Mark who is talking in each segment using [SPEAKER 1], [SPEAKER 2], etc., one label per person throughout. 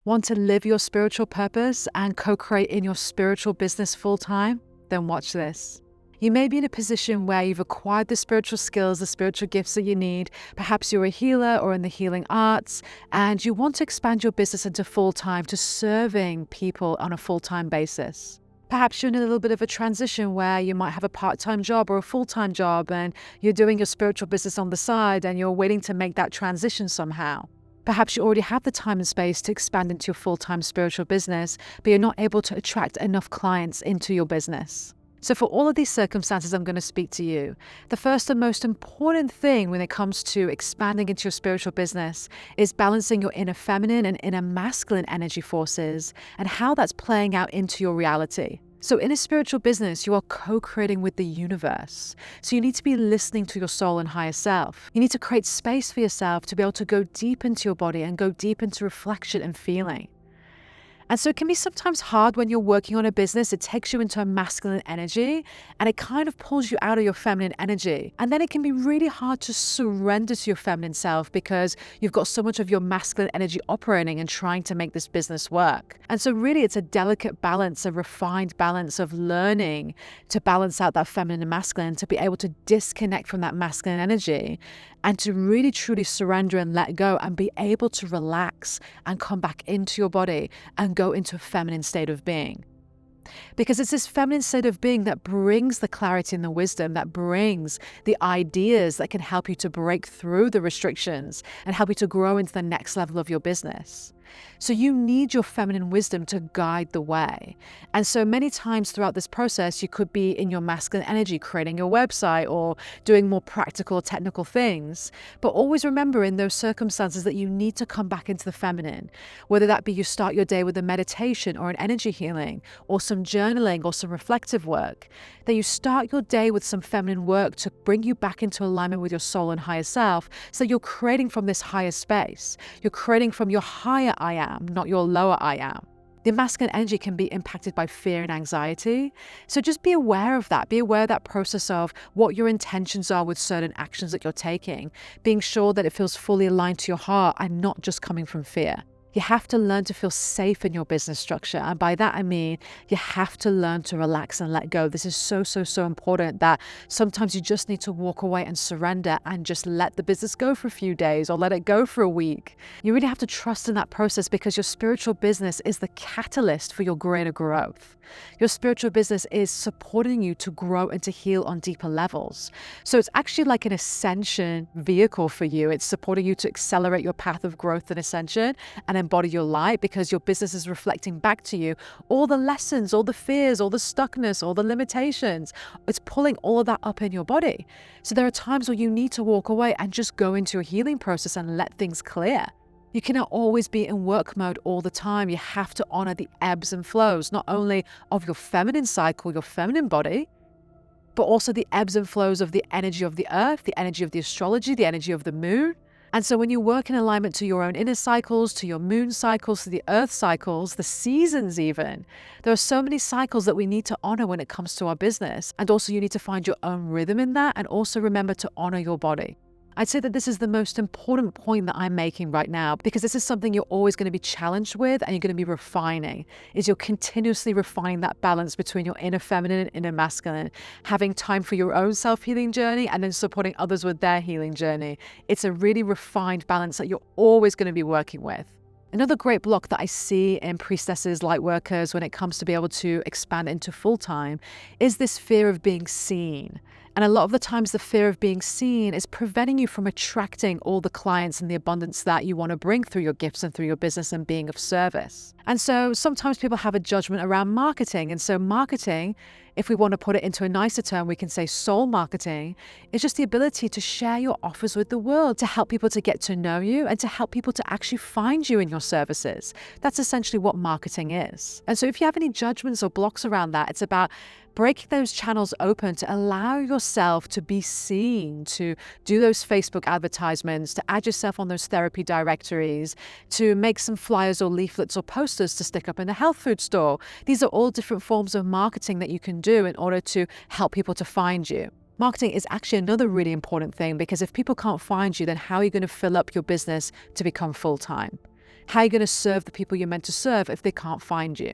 [SPEAKER 1] Want to live your spiritual purpose and co-create in your spiritual business full-time? Then watch this. You may be in a position where you've acquired the spiritual skills, the spiritual gifts that you need. Perhaps you're a healer or in the healing arts, and you want to expand your business into full-time to serving people on a full-time basis. Perhaps you're in a little bit of a transition where you might have a part-time job or a full-time job, and you're doing your spiritual business on the side and you're waiting to make that transition somehow. Perhaps you already have the time and space to expand into your full-time spiritual business, but you're not able to attract enough clients into your business. So for all of these circumstances, I'm going to speak to you. The first and most important thing when it comes to expanding into your spiritual business is balancing your inner feminine and inner masculine energy forces and how that's playing out into your reality. So in a spiritual business, you are co-creating with the universe. So you need to be listening to your soul and higher self. You need to create space for yourself to be able to go deep into your body and go deep into reflection and feeling. And so it can be sometimes hard when you're working on a business. It takes you into a masculine energy and it kind of pulls you out of your feminine energy. And then it can be really hard to surrender to your feminine self because you've got so much of your masculine energy operating and trying to make this business work. And so really it's a delicate balance, a refined balance of learning to balance out that feminine and masculine, to be able to disconnect from that masculine energy and to really truly surrender and let go and be able to relax and come back into your body and go into a feminine state of being. Because it's this feminine state of being that brings the clarity and the wisdom, that brings the ideas that can help you to break through the restrictions and help you to grow into the next level of your business. So you need your feminine wisdom to guide the way. And so many times throughout this process, you could be in your masculine energy, creating your website or doing more practical or technical things. But always remember in those circumstances that you need to come back into the feminine, whether that be you start your day with a meditation or an energy healing or some journaling or some reflective work, that you start your day with some feminine work to bring you back into alignment with your soul and higher self. So you're creating from this higher space. You're creating from your higher I am, not your lower I am. The masculine energy can be impacted by fear and anxiety. So just be aware of that. Be aware of that process of what your intentions are with certain actions that you're taking, being sure that it feels fully aligned to your heart and not just coming from fear. You have to learn to feel safe in your business structure. And by that, I mean, you have to learn to relax and let go. This is so important that sometimes you just need to walk away and surrender and just let the business go for a few days or let it go for a week. You really have to trust in that process because your spiritual business is the catalyst for your greater growth. Your spiritual business is supporting you to grow and to heal on deeper levels. So it's actually like an ascension vehicle for you. It's supporting you to accelerate your path of growth and ascension and embody your light because your business is reflecting back to you all the lessons, all the fears, all the stuckness, all the limitations. It's pulling all of that up in your body. So there are times where you need to walk away and just go into a healing process and let things clear. You cannot always be in work mode all the time. You have to honor the ebbs and flows, not only of your feminine cycle, your feminine body, but also the ebbs and flows of the energy of the earth, the energy of the astrology, the energy of the moon. And so when you work in alignment to your own inner cycles, to your moon cycles, to the earth cycles, the seasons even, there are so many cycles that we need to honor when it comes to our business. And also you need to find your own rhythm in that and also remember to honor your body. I'd say that this is the most important point that I'm making right now because this is something you're always going to be challenged with and you're going to be refining, is you're continuously refining that balance between your inner feminine and inner masculine, having time for your own self-healing journey and then supporting others with their healing journey. It's a really refined balance that you're always going to be working with. Another great block that I see in priestesses, light workers, when it comes to be able to expand into full-time is this fear of being seen. And a lot of the times the fear of being seen is preventing you from attracting all the clients and the abundance that you want to bring through your gifts and through your business and being of service. And so sometimes people have a judgment around marketing. And so marketing, if we want to put it into a nicer term, we can say soul marketing is just the ability to share your offers with the world, to help people to get to know you and to help people to actually find you in your services. That's essentially what marketing is. And so if you have any judgments or blocks around that, it's about breaking those channels open to allow yourself to be seen, to do those Facebook advertisements, to add yourself on those therapy directories, to make some flyers or leaflets or posters to stick up in the health food store. These are all different forms of marketing that you can do in order to help people to find you. Marketing is actually another really important thing because if people can't find you, then how are you going to fill up your business to become full-time? How are you going to serve the people you're meant to serve if they can't find you?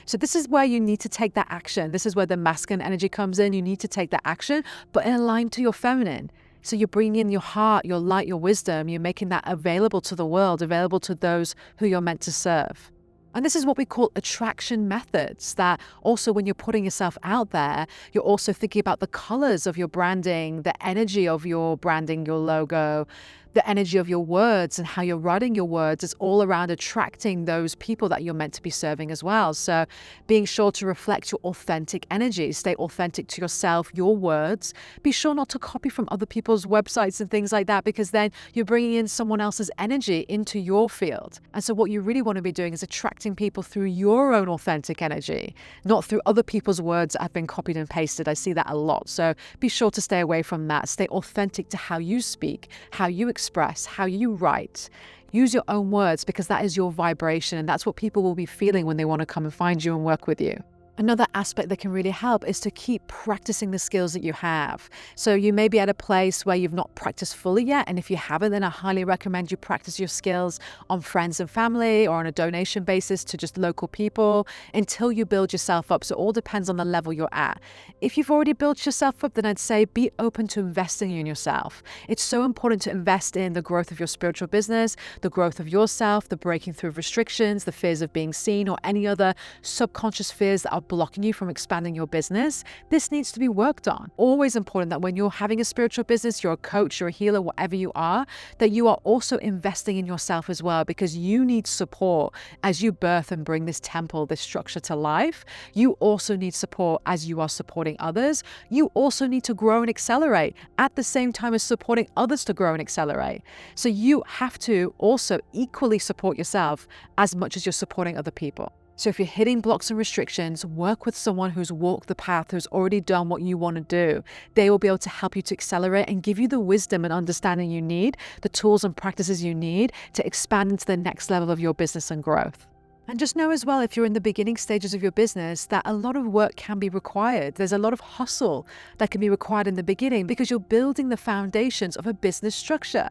[SPEAKER 1] So this is where you need to take that action. This is where the masculine energy comes in. You need to take that action, but in line to your feminine. So you're bringing in your heart, your light, your wisdom. You're making that available to the world, available to those who you're meant to serve. And this is what we call attraction methods, that also when you're putting yourself out there, you're also thinking about the colors of your branding, the energy of your branding, your logo, the energy of your words and how you're writing your words. Is all around attracting those people that you're meant to be serving as well. So being sure to reflect your authentic energy, stay authentic to yourself, your words. Be sure not to copy from other people's websites and things like that, because then you're bringing in someone else's energy into your field. And so what you really want to be doing is attracting people through your own authentic energy, not through other people's words that have been copied and pasted. I see that a lot. So be sure to stay away from that. Stay authentic to how you speak, how you express, how you write. Use your own words, because that is your vibration, and that's what people will be feeling when they want to come and find you and work with you. Another aspect that can really help is to keep practicing the skills that you have. So you may be at a place where you've not practiced fully yet. And if you haven't, then I highly recommend you practice your skills on friends and family, or on a donation basis to just local people, until you build yourself up. So it all depends on the level you're at. If you've already built yourself up, then I'd say be open to investing in yourself. It's so important to invest in the growth of your spiritual business, the growth of yourself, the breaking through of restrictions, the fears of being seen, or any other subconscious fears that are blocking you from expanding your business. This needs to be worked on. Always important that when you're having a spiritual business, you're a coach, you're a healer, whatever you are, that you are also investing in yourself as well, because you need support as you birth and bring this temple, this structure to life. You also need support as you are supporting others. You also need to grow and accelerate at the same time as supporting others to grow and accelerate. So you have to also equally support yourself as much as you're supporting other people. So if you're hitting blocks and restrictions, work with someone who's walked the path, who's already done what you want to do. They will be able to help you to accelerate and give you the wisdom and understanding you need, the tools and practices you need to expand into the next level of your business and growth. And just know as well, if you're in the beginning stages of your business, that a lot of work can be required. There's a lot of hustle that can be required in the beginning, because you're building the foundations of a business structure.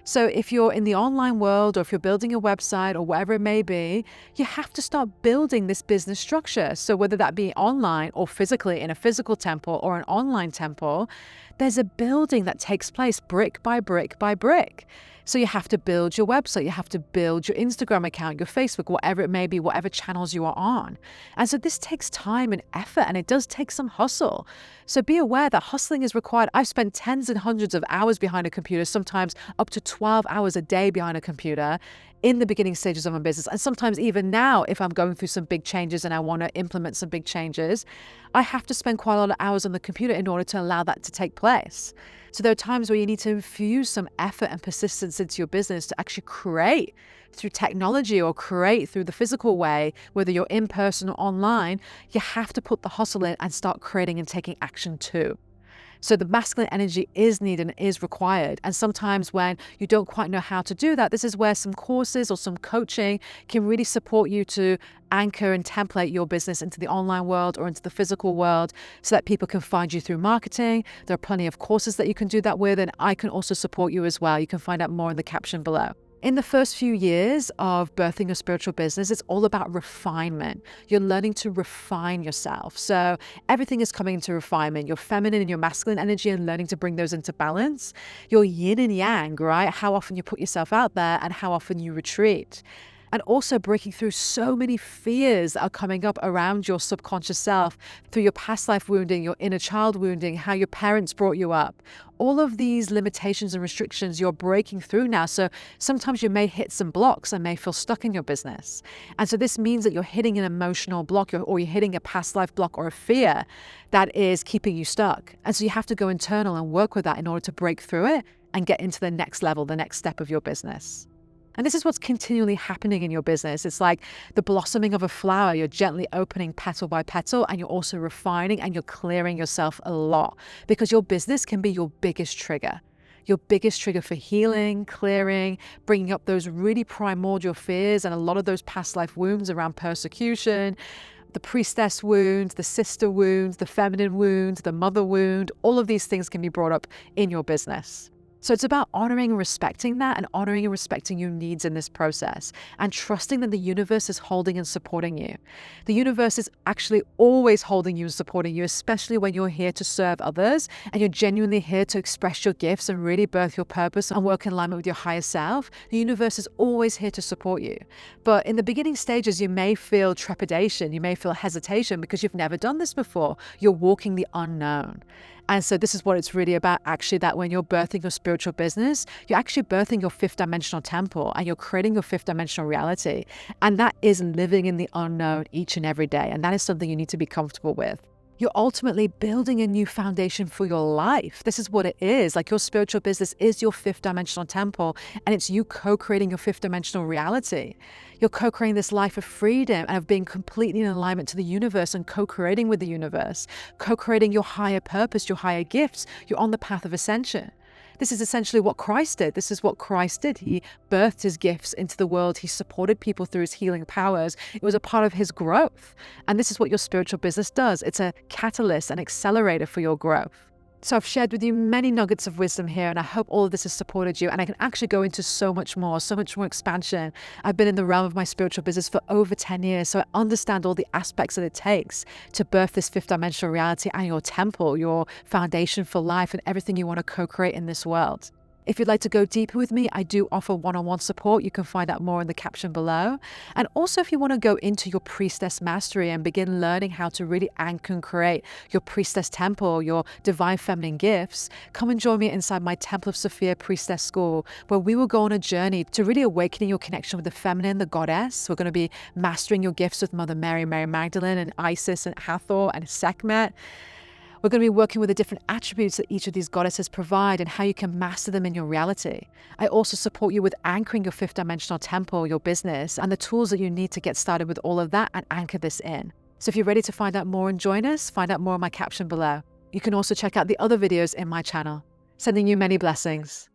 [SPEAKER 1] So if you're in the online world, or if you're building a website or whatever it may be, you have to start building this business structure. So whether that be online or physically in a physical temple or an online temple, there's a building that takes place brick by brick by brick. So you have to build your website, you have to build your Instagram account, your Facebook, whatever it may be, whatever channels you are on. And so this takes time and effort, and it does take some hustle. So be aware that hustling is required. I've spent tens and hundreds of hours behind a computer, sometimes up to 12 hours a day behind a computer in the beginning stages of my business. And sometimes even now, if I'm going through some big changes and I want to implement some big changes, I have to spend quite a lot of hours on the computer in order to allow that to take place. So there are times where you need to infuse some effort and persistence into your business to actually create through technology or create through the physical way, whether you're in person or online. You have to put the hustle in and start creating and taking action too. So the masculine energy is needed and is required. And sometimes when you don't quite know how to do that, this is where some courses or some coaching can really support you to anchor and template your business into the online world or into the physical world, so that people can find you through marketing. There are plenty of courses that you can do that with, and I can also support you as well. You can find out more in the caption below. In the first few years of birthing your spiritual business, it's all about refinement. You're learning to refine yourself. So everything is coming into refinement. Your feminine and your masculine energy, and learning to bring those into balance. Your yin and yang, right? How often you put yourself out there and how often you retreat. And also breaking through so many fears that are coming up around your subconscious self through your past life wounding, your inner child wounding, how your parents brought you up. All of these limitations and restrictions you're breaking through now. So sometimes you may hit some blocks and may feel stuck in your business. And so this means that you're hitting an emotional block, or you're hitting a past life block or a fear that is keeping you stuck. And so you have to go internal and work with that in order to break through it and get into the next level, the next step of your business. And this is what's continually happening in your business. It's like the blossoming of a flower. You're gently opening petal by petal, and you're also refining and you're clearing yourself a lot, because your business can be your biggest trigger. Your biggest trigger for healing, clearing, bringing up those really primordial fears and a lot of those past life wounds around persecution, the priestess wound, the sister wound, the feminine wound, the mother wound. All of these things can be brought up in your business. So it's about honoring and respecting that, and honoring and respecting your needs in this process, and trusting that the universe is holding and supporting you. The universe is actually always holding you and supporting you, especially when you're here to serve others and you're genuinely here to express your gifts and really birth your purpose and work in alignment with your higher self. The universe is always here to support you. But in the beginning stages, you may feel trepidation, you may feel hesitation because you've never done this before. You're walking the unknown. And so this is what it's really about, actually, that when you're birthing your spiritual business, you're actually birthing your fifth dimensional temple and you're creating your fifth dimensional reality. And that is living in the unknown each and every day. And that is something you need to be comfortable with. You're ultimately building a new foundation for your life. This is what it is. Like, your spiritual business is your fifth dimensional temple, and it's you co-creating your fifth dimensional reality. You're co-creating this life of freedom and of being completely in alignment to the universe and co-creating with the universe, co-creating your higher purpose, your higher gifts. You're on the path of ascension. This is essentially what Christ did. This is what Christ did. He birthed his gifts into the world. He supported people through his healing powers. It was a part of his growth. And this is what your spiritual business does. It's a catalyst, an accelerator for your growth. So I've shared with you many nuggets of wisdom here, and I hope all of this has supported you. And I can actually go into so much more expansion. I've been in the realm of my spiritual business for over 10 years, so I understand all the aspects that it takes to birth this fifth dimensional reality and your temple, your foundation for life, and everything you want to co-create in this world. If you'd like to go deeper with me, I do offer one-on-one support. You can find out more in the caption below. And also, if you want to go into your priestess mastery and begin learning how to really anchor and create your priestess temple, your divine feminine gifts, come and join me inside my Temple of Sophia Priestess School, where we will go on a journey to really awakening your connection with the feminine, the goddess. We're going to be mastering your gifts with Mother Mary, Mary Magdalene, and Isis, and Hathor, and Sekhmet. We're going to be working with the different attributes that each of these goddesses provide and how you can master them in your reality. I also support you with anchoring your fifth dimensional temple, your business, and the tools that you need to get started with all of that and anchor this in. So if you're ready to find out more and join us, find out more in my caption below. You can also check out the other videos in my channel. Sending you many blessings.